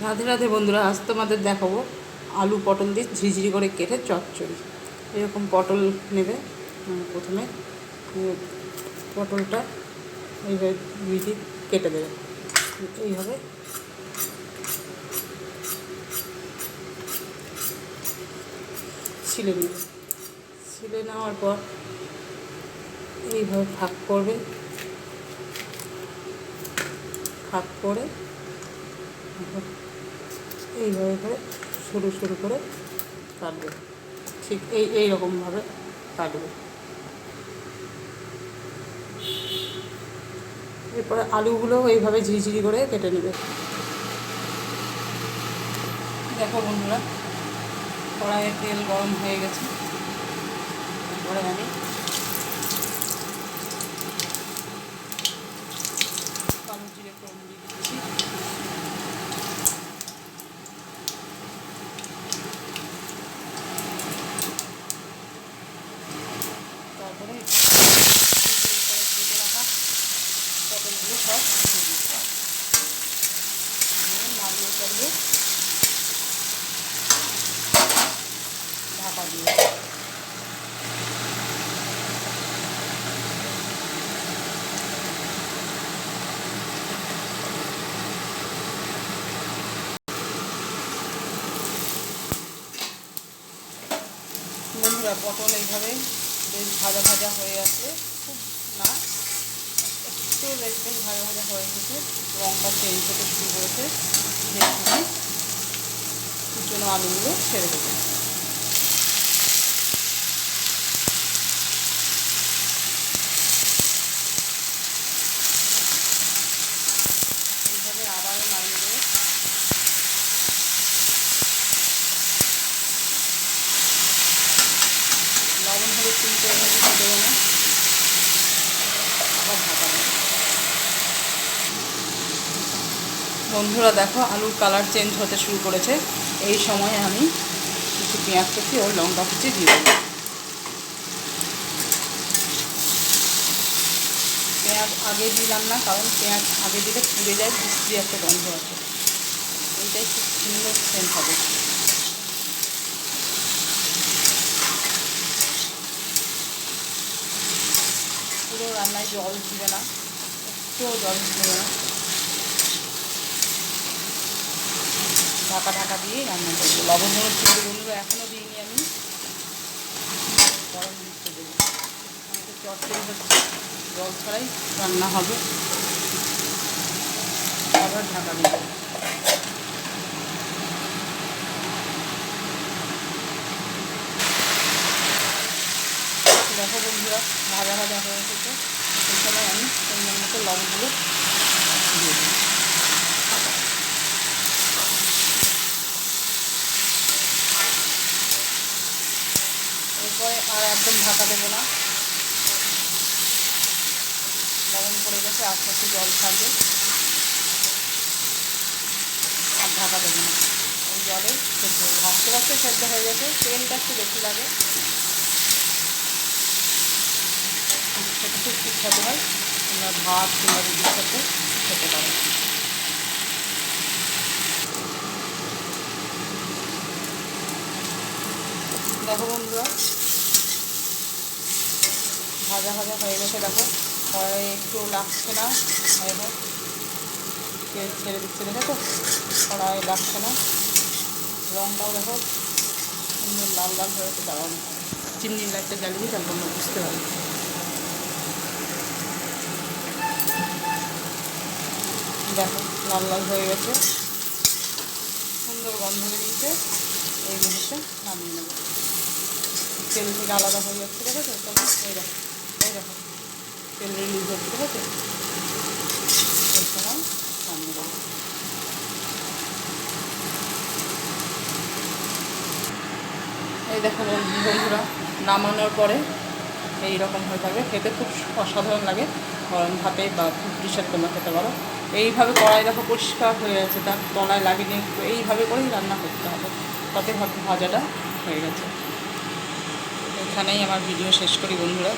রাধে রাধে বন্ধুরা, আজ তোমাদের দেখাবো আলু পটল দিয়ে ঝিঝিরি করে কেটে চচ্চড়ি। এরকম পটল নেবে, প্রথমে পটলটা এইভাবে মিহি কেটে দেবে, এইভাবে ছিলে নেবে। ছিলে নেওয়ার পর এইভাবে ফাঁক করবে, ফাঁক করে এইভাবে করে সরু সরু করে কাটবে, ঠিক এইরকমভাবে কাটবে। এরপরে আলুগুলো এইভাবে ঝিঝিরি করে কেটে নেবে। দেখো বন্ধুরা, কড়াইয়ে তেল গরম হয়ে গেছে, এরপরে আমি কালো জিরে ফোড়ন দিয়ে দিচ্ছি। তারপরে কেটে রাখা পটলগুলো সব নাড়িয়ে চালিয়ে ঢাকা দিয়ে বন্ধুরা, পটল এইভাবে বেশ ভাজা ভাজা হয়ে আসবে, খুব না, একটু বেশ ভাজা ভাজা হয়ে গেছে, রঙটা চেঞ্জ হতে শুরু করেছে। সেখানে কুচনো আলুগুলো ছেড়ে দেবে। এইভাবে আবারও নাড়িয়ে দেবে। লবণ হলুদ কিন্তু এর মধ্যে দেবো না, আবার ঢাকা দেবো। বন্ধুরা দেখো, আলুর কালার চেঞ্জ হতে শুরু করেছে। এই সময় আমি কিছু পেঁয়াজ কুচি ও লঙ্কা কুচি দিয়ে দেবো। পেঁয়াজ আগে দিলাম না, কারণ পেঁয়াজ আগে দিলে পুড়ে যায়, বিশ্রী একটা গন্ধ আছে। এইটাই খুব সুন্দর সেন্ট হবে। পুরো রান্নায় জল দিবে না, একটুও জল দেবে না, ঢাকা ঢাকা দিয়েই রান্না করবো। লবণ হলুদ কিন্তু বন্ধুরা এখনও দিইনি, আমি গরম দিতে দেবো। আমাদের চচ্চড়িটা জল ছাড়াই রান্না হবে। আবার ঢাকা দেবো। দেখো বন্ধুরা, ভাজা ভাজা হয়ে এসেছে। এই সময় আমি পরিমাণ মতো লবণগুলো দিয়ে দিই। এরপরে আর একদম ঢাকা দেবো না, লবণ পড়ে গেছে, আস্তে আস্তে জল ছাড়বে, আর ঢাকা দেবো না। ওই জলে সেদ্ধ ভাজতে ভাজতে সেদ্ধ হয়ে গেছে। তেলটা একটু বেশি লাগে, সেটা খুব সুস্বাদু হয়। তোমরা ভাত কিংবা রুটির সাথে খেতে পারো। দেখো বন্ধুরা, ভাজা ভাজা হয়ে গেছে। দেখো কড়াইয়ে একটু লাগছে না, এবার তেল ছেড়ে দিচ্ছে, দেখো তো কড়াইয়ে লাগছে না। রঙটাও দেখো সুন্দর লাল লাল হয়েছে। দাঁড়াও, চিমনির লাইটটা জ্বালিয়ে তাহলে তোমরা বুঝতে পারবে। দেখো লাল লাল হয়ে গেছে, সুন্দর গন্ধ বেরিয়েছে। এই জিনিসটা নামিয়ে নেব, তেল থেকে আলাদা হয়ে যাচ্ছে। দেখেছো তখন এই দেখো তেল রিলিজ হচ্ছে, দেখেছো? এই সময় নামিয়ে দেবো। এই দেখো বন্ধুরা, নামানোর পরে এইরকম হয়ে থাকবে, খেতে খুব অসাধারণ লাগে। গরম ভাতে বা রুটির সাথে তোমরা খেতে পারো। এইভাবে কড়াই দেখো পরিষ্কার হয়ে গেছে, তার তলায় লাগিয়ে এইভাবে করেই রান্না করতে হবে। তাতে ভাজাটা হয়ে গেছে। এখানেই আমার ভিডিও শেষ করি বন্ধুরা।